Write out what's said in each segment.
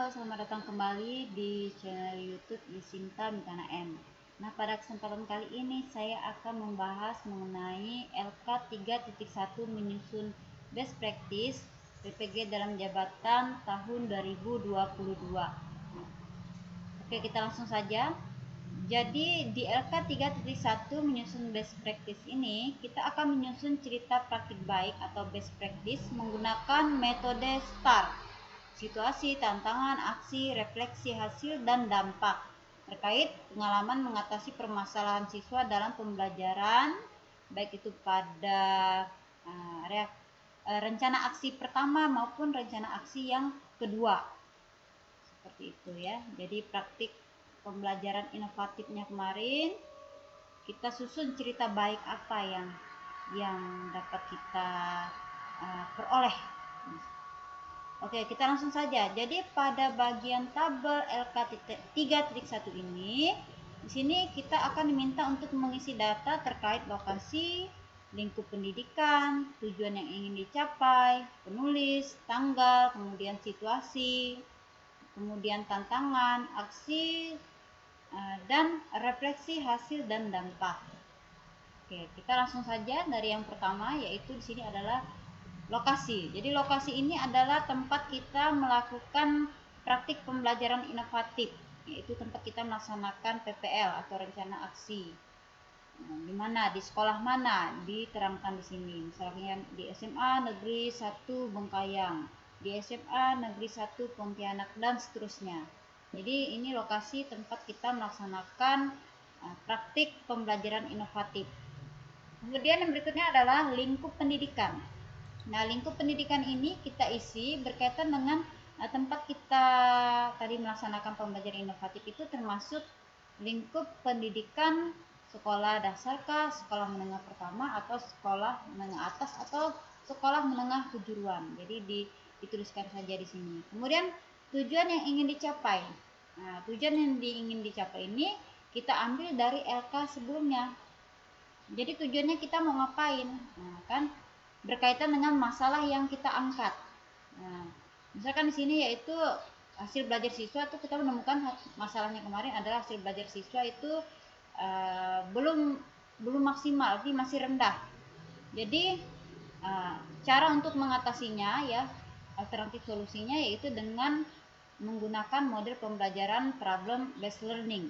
Halo, selamat datang kembali di channel YouTube Yusinta Mitana M. Nah, pada kesempatan kali ini saya akan membahas mengenai LK 3.1 menyusun best practice PPG dalam jabatan tahun 2022. Oke, kita langsung saja. Jadi di LK 3.1 menyusun best practice ini, kita akan menyusun cerita praktik baik atau best practice menggunakan metode STAR. Situasi, tantangan, aksi, refleksi hasil, dan dampak terkait pengalaman mengatasi permasalahan siswa dalam pembelajaran, baik itu pada rencana aksi pertama maupun rencana aksi yang kedua. Seperti itu ya. Jadi praktik pembelajaran inovatifnya kemarin, kita susun cerita baik apa yang dapat kita peroleh. Oke, kita langsung saja. Jadi pada bagian tabel LK 3.1 ini, di sini kita akan diminta untuk mengisi data terkait lokasi, lingkup pendidikan, tujuan yang ingin dicapai, penulis, tanggal, kemudian situasi, kemudian tantangan, aksi, dan refleksi hasil dan dampak. Oke, kita langsung saja dari yang pertama, yaitu di sini adalah lokasi. Jadi lokasi ini adalah tempat kita melakukan praktik pembelajaran inovatif, yaitu tempat kita melaksanakan PPL atau rencana aksi. Di mana, di sekolah mana, diterangkan di sini. Misalnya di SMA Negeri 1 Bengkayang, di SMA Negeri 1 Pontianak, dan seterusnya. Jadi ini lokasi tempat kita melaksanakan praktik pembelajaran inovatif. Kemudian yang berikutnya adalah lingkup pendidikan. Nah, lingkup pendidikan ini kita isi berkaitan dengan tempat kita tadi melaksanakan pembelajaran inovatif itu, termasuk lingkup pendidikan sekolah dasar kah, sekolah menengah pertama, atau sekolah menengah atas, atau sekolah menengah kejuruan. Jadi dituliskan saja di sini. Kemudian tujuan yang ingin dicapai. Nah, tujuan yang ingin dicapai ini kita ambil dari LK sebelumnya. Jadi tujuannya kita mau ngapain? Nah, kan berkaitan dengan masalah yang kita angkat. Nah, misalkan di sini yaitu hasil belajar siswa itu kita menemukan masalahnya kemarin adalah hasil belajar siswa itu belum maksimal, jadi masih rendah. Jadi cara untuk mengatasinya ya, alternatif solusinya yaitu dengan menggunakan model pembelajaran problem based learning.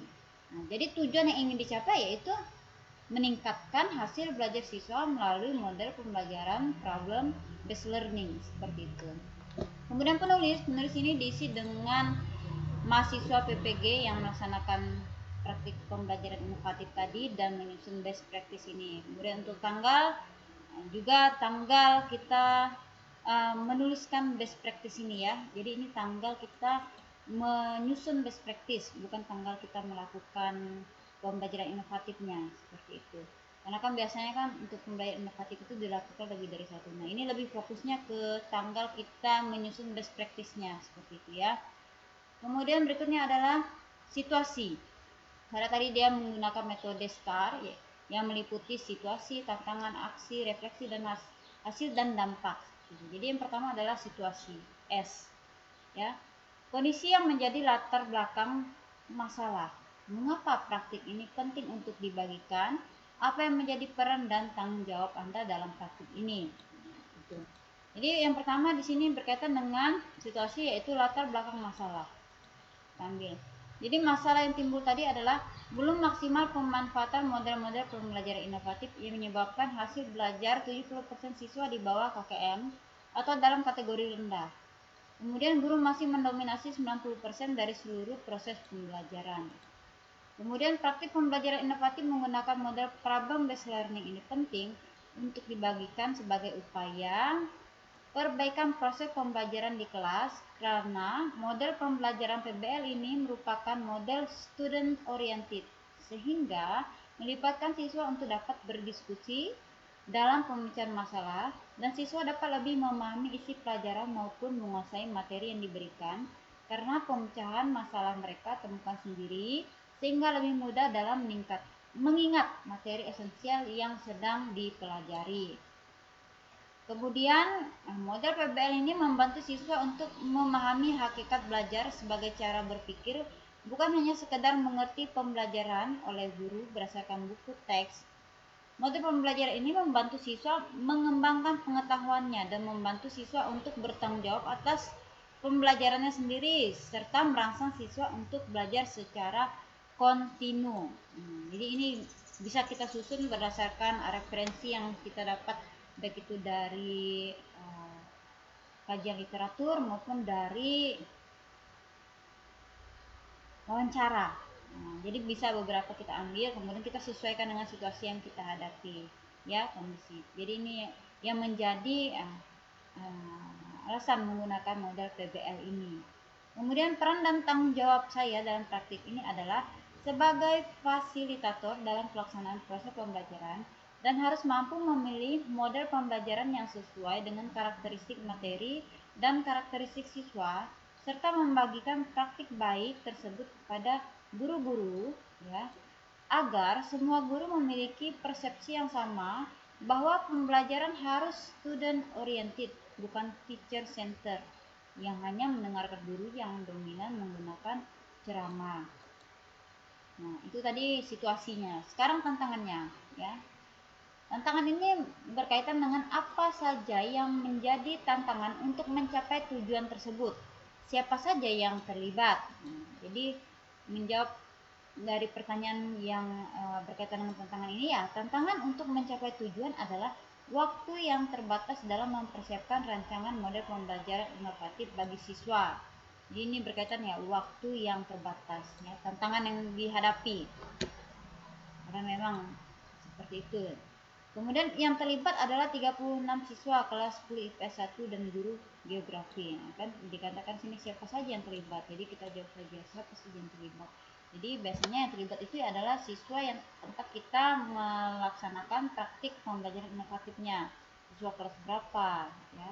Nah, jadi tujuan yang ingin dicapai yaitu meningkatkan hasil belajar siswa melalui model pembelajaran problem based learning, seperti itu. Kemudian penulis ini diisi dengan mahasiswa PPG yang melaksanakan praktik pembelajaran inovatif tadi dan menyusun best practice ini. Kemudian untuk tanggal juga tanggal kita menuliskan best practice ini ya. Jadi ini tanggal kita menyusun best practice, bukan tanggal kita melakukan pembelajaran inovatifnya, seperti itu. Karena kan biasanya kan untuk pembelajaran inovatif itu dilakukan lebih dari satu. Nah, ini lebih fokusnya ke tanggal kita menyusun best practice-nya, seperti itu ya. Kemudian berikutnya adalah situasi. Karena tadi dia menggunakan metode STAR ya, yang meliputi situasi, tantangan, aksi, refleksi, dan hasil dan dampak. Jadi yang pertama adalah situasi, S. Ya, kondisi yang menjadi latar belakang masalah. Mengapa praktik ini penting untuk dibagikan? Apa yang menjadi peran dan tanggung jawab Anda dalam praktik ini? Gitu. Jadi yang pertama di sini berkaitan dengan situasi, yaitu latar belakang masalah. Ambil. Jadi masalah yang timbul tadi adalah belum maksimal pemanfaatan model-model pembelajaran inovatif yang menyebabkan hasil belajar 70% siswa di bawah KKM atau dalam kategori rendah. Kemudian guru masih mendominasi 90% dari seluruh proses pembelajaran. Kemudian praktik pembelajaran inovatif menggunakan model problem based learning ini penting untuk dibagikan sebagai upaya perbaikan proses pembelajaran di kelas, karena model pembelajaran PBL ini merupakan model student oriented, sehingga melibatkan siswa untuk dapat berdiskusi dalam pemecahan masalah, dan siswa dapat lebih memahami isi pelajaran maupun menguasai materi yang diberikan karena pemecahan masalah mereka temukan sendiri, sehingga lebih mudah dalam mengingat materi esensial yang sedang dipelajari. Kemudian model PBL ini membantu siswa untuk memahami hakikat belajar sebagai cara berpikir, bukan hanya sekedar mengerti pembelajaran oleh guru berdasarkan buku teks. Model pembelajaran ini membantu siswa mengembangkan pengetahuannya dan membantu siswa untuk bertanggung jawab atas pembelajarannya sendiri, serta merangsang siswa untuk belajar secara kontinu. Jadi ini bisa kita susun berdasarkan referensi yang kita dapat, baik itu dari kajian literatur maupun dari wawancara. Jadi bisa beberapa kita ambil, kemudian kita sesuaikan dengan situasi yang kita hadapi, ya, kondisi. Jadi ini yang menjadi alasan menggunakan model PBL ini. Kemudian peran dan tanggung jawab saya dalam praktik ini adalah sebagai fasilitator dalam pelaksanaan proses pembelajaran dan harus mampu memilih model pembelajaran yang sesuai dengan karakteristik materi dan karakteristik siswa, serta membagikan praktik baik tersebut kepada guru-guru, ya, agar semua guru memiliki persepsi yang sama bahwa pembelajaran harus student oriented, bukan teacher center yang hanya mendengarkan guru yang dominan menggunakan ceramah. Nah, itu tadi situasinya. Sekarang tantangannya, ya. Tantangan ini berkaitan dengan apa saja yang menjadi tantangan untuk mencapai tujuan tersebut. Siapa saja yang terlibat. Jadi menjawab dari pertanyaan yang berkaitan dengan tantangan ini, ya, tantangan untuk mencapai tujuan adalah waktu yang terbatas dalam mempersiapkan rancangan model pembelajaran inovatif bagi siswa. Jadi ini berkaitan, ya, waktu yang terbatas, ya, tantangan yang dihadapi. Karena memang seperti itu. Kemudian yang terlibat adalah 36 siswa kelas 10 IPS 1 dan guru geografi. Nah, kan dikatakan sini siapa saja yang terlibat. Jadi kita jawab saja siapa saja yang terlibat. Jadi biasanya yang terlibat itu adalah siswa yang tempat kita melaksanakan praktik pembelajaran inovatifnya. Siswa kelas berapa, ya.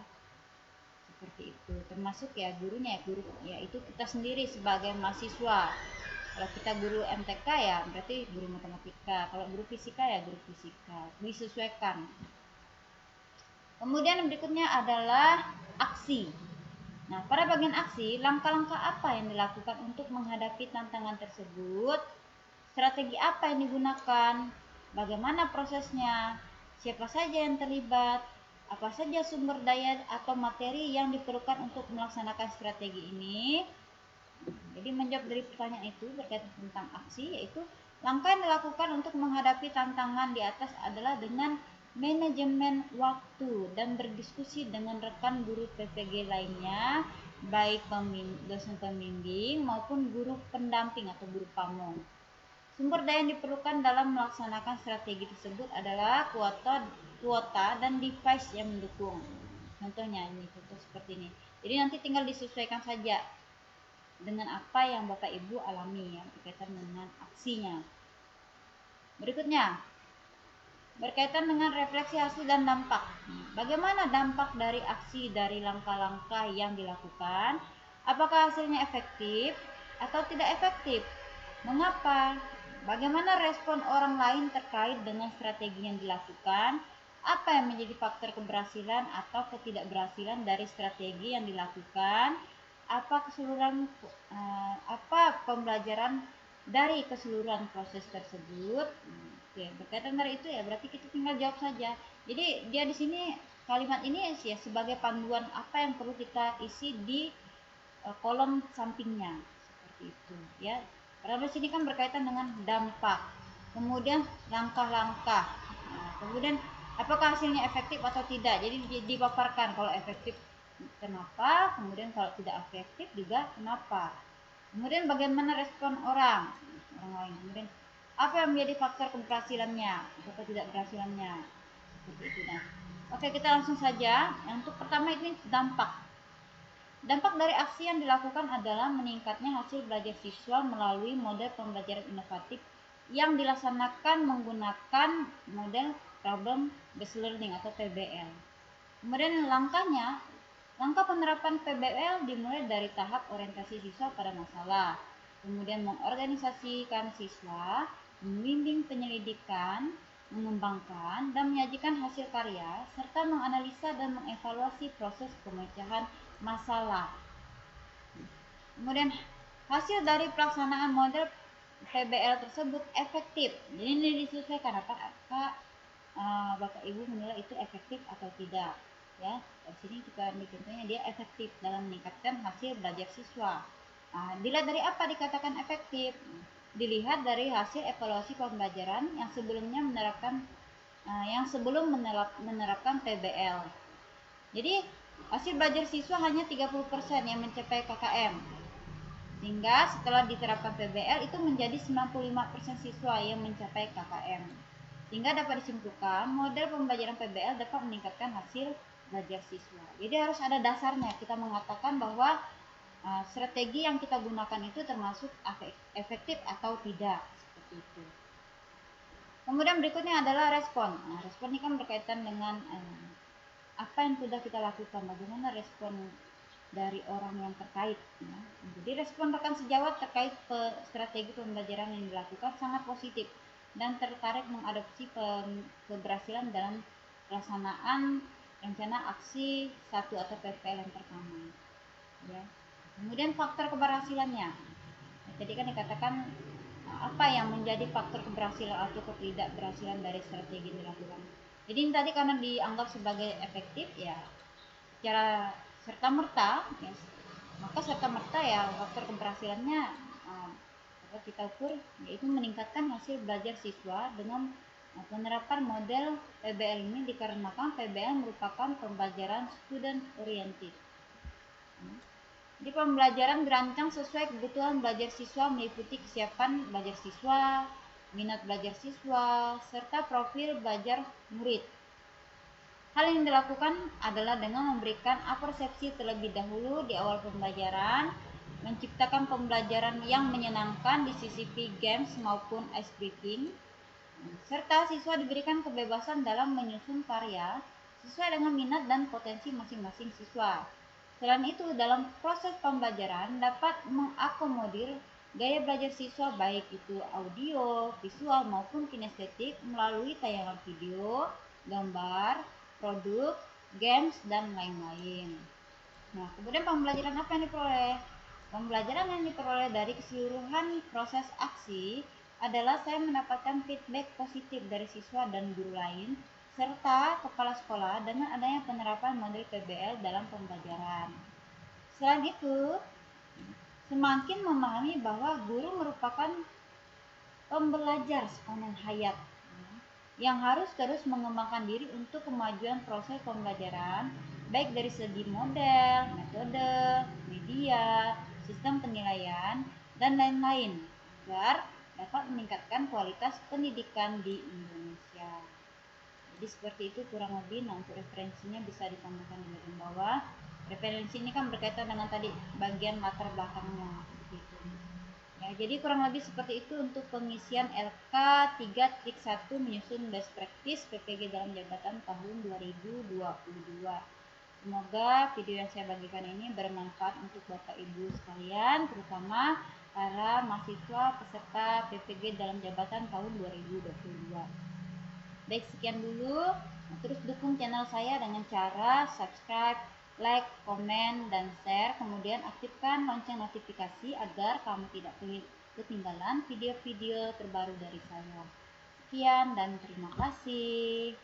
Seperti itu. Termasuk, ya, gurunya, ya, guru, ya, itu kita sendiri sebagai mahasiswa. Kalau kita guru MTK, ya berarti guru matematika. Kalau guru fisika, ya guru fisika. Disesuaikan. Kemudian berikutnya adalah aksi. Nah, pada bagian aksi, langkah-langkah apa yang dilakukan untuk menghadapi tantangan tersebut? Strategi apa yang digunakan? Bagaimana prosesnya? Siapa saja yang terlibat? Apa saja sumber daya atau materi yang diperlukan untuk melaksanakan strategi ini? Jadi menjawab dari pertanyaan itu berkaitan tentang aksi, yaitu langkah yang dilakukan untuk menghadapi tantangan di atas adalah dengan manajemen waktu dan berdiskusi dengan rekan guru PPG lainnya, baik dosen pembimbing maupun guru pendamping atau guru pamong. Sumber daya yang diperlukan dalam melaksanakan strategi tersebut adalah kuota dan device yang mendukung. Contohnya ini, contoh seperti ini. Jadi nanti tinggal disesuaikan saja dengan apa yang Bapak Ibu alami, ya, berkaitan dengan aksinya. Berikutnya, berkaitan dengan refleksi hasil dan dampak. Bagaimana dampak dari aksi dari langkah-langkah yang dilakukan? Apakah hasilnya efektif atau tidak efektif? Mengapa? Bagaimana respon orang lain terkait dengan strategi yang dilakukan? Apa yang menjadi faktor keberhasilan atau ketidakberhasilan dari strategi yang dilakukan? Apa pembelajaran dari keseluruhan proses tersebut? Oke, berkaitan dari itu, ya, berarti kita tinggal jawab saja. Jadi dia di sini kalimat ini, ya, sebagai panduan apa yang perlu kita isi di kolom sampingnya, seperti itu, ya. Karena di sini kan berkaitan dengan dampak, kemudian langkah-langkah, kemudian apakah hasilnya efektif atau tidak. Jadi dipaparkan kalau efektif kenapa, kemudian kalau tidak efektif juga kenapa, kemudian bagaimana respon orang lain, kemudian apa yang menjadi faktor keberhasilannya atau ketidakberhasilannya, seperti itu. Nah, oke, kita langsung saja. Yang untuk pertama ini dampak. Dampak dari aksi yang dilakukan adalah meningkatnya hasil belajar siswa melalui model pembelajaran inovatif yang dilaksanakan menggunakan model problem based learning atau PBL. Kemudian langkah penerapan PBL dimulai dari tahap orientasi siswa pada masalah, kemudian mengorganisasikan siswa, membimbing penyelidikan, mengembangkan dan menyajikan hasil karya, serta menganalisa dan mengevaluasi proses pemecahan masalah. Kemudian hasil dari pelaksanaan model PBL tersebut efektif. Jadi ini disesuaikan apakah Bapak Ibu menilai itu efektif atau tidak. Ya, di sini juga contohnya dia efektif dalam meningkatkan hasil belajar siswa. Dilihat dari apa dikatakan efektif? Dilihat dari hasil evaluasi pembelajaran yang sebelumnya menerapkan PBL. Jadi hasil belajar siswa hanya 30% yang mencapai KKM. Sehingga setelah diterapkan PBL itu menjadi 95% siswa yang mencapai KKM. Sehingga dapat disimpulkan model pembelajaran PBL dapat meningkatkan hasil belajar siswa. Jadi harus ada dasarnya kita mengatakan bahwa strategi yang kita gunakan itu termasuk efektif atau tidak, seperti itu. Kemudian berikutnya adalah respon. Respon ini kan berkaitan dengan apa yang sudah kita lakukan, bagaimana respon dari orang yang terkait. Ya. Jadi respon rekan sejawat terkait strategi pembelajaran yang dilakukan sangat positif dan tertarik mengadopsi keberhasilan dalam pelaksanaan rencana aksi 1 atau PPL yang pertama. Ya. Kemudian faktor keberhasilannya. Jadi kan dikatakan apa yang menjadi faktor keberhasilan atau ketidakberhasilan dari strategi yang dilakukan. Jadi ini tadi karena dianggap sebagai efektif ya secara serta merta ya, maka serta merta ya faktor keberhasilannya kita ukur yaitu meningkatkan hasil belajar siswa dengan penerapan model PBL ini dikarenakan PBL merupakan pembelajaran student oriented. Jadi pembelajaran dirancang sesuai kebutuhan belajar siswa meliputi kesiapan belajar siswa, minat belajar siswa, serta profil belajar murid. Hal yang dilakukan adalah dengan memberikan apresiasi terlebih dahulu di awal pembelajaran, menciptakan pembelajaran yang menyenangkan di CCP games maupun ice breaking, serta siswa diberikan kebebasan dalam menyusun karya sesuai dengan minat dan potensi masing-masing siswa. Selain itu, dalam proses pembelajaran dapat mengakomodir gaya belajar siswa baik itu audio, visual maupun kinestetik melalui tayangan video, gambar, produk, games, dan lain-lain. Nah, kemudian pembelajaran apa yang diperoleh? Pembelajaran yang diperoleh dari keseluruhan proses aksi adalah saya mendapatkan feedback positif dari siswa dan guru lain serta kepala sekolah dengan adanya penerapan model PBL dalam pembelajaran. Selain itu, semakin memahami bahwa guru merupakan pembelajar sepanjang hayat yang harus terus mengembangkan diri untuk kemajuan proses pembelajaran, baik dari segi model, metode, media, sistem penilaian, dan lain-lain, agar dapat meningkatkan kualitas pendidikan di Indonesia. Jadi seperti itu kurang lebih. Nah, untuk referensinya bisa ditambahkan di bagian bawah. Referensi ini kan berkaitan dengan tadi bagian latar belakangnya gitu. Ya, jadi kurang lebih seperti itu untuk pengisian LK 3.1 menyusun best practice PPG dalam jabatan tahun 2022. Semoga video yang saya bagikan ini bermanfaat untuk Bapak Ibu sekalian, terutama para mahasiswa peserta PPG dalam jabatan tahun 2022. Baik, sekian dulu. Terus dukung channel saya dengan cara subscribe, like, komen, dan share. Kemudian aktifkan lonceng notifikasi agar kamu tidak ketinggalan video-video terbaru dari saya. Sekian dan terima kasih.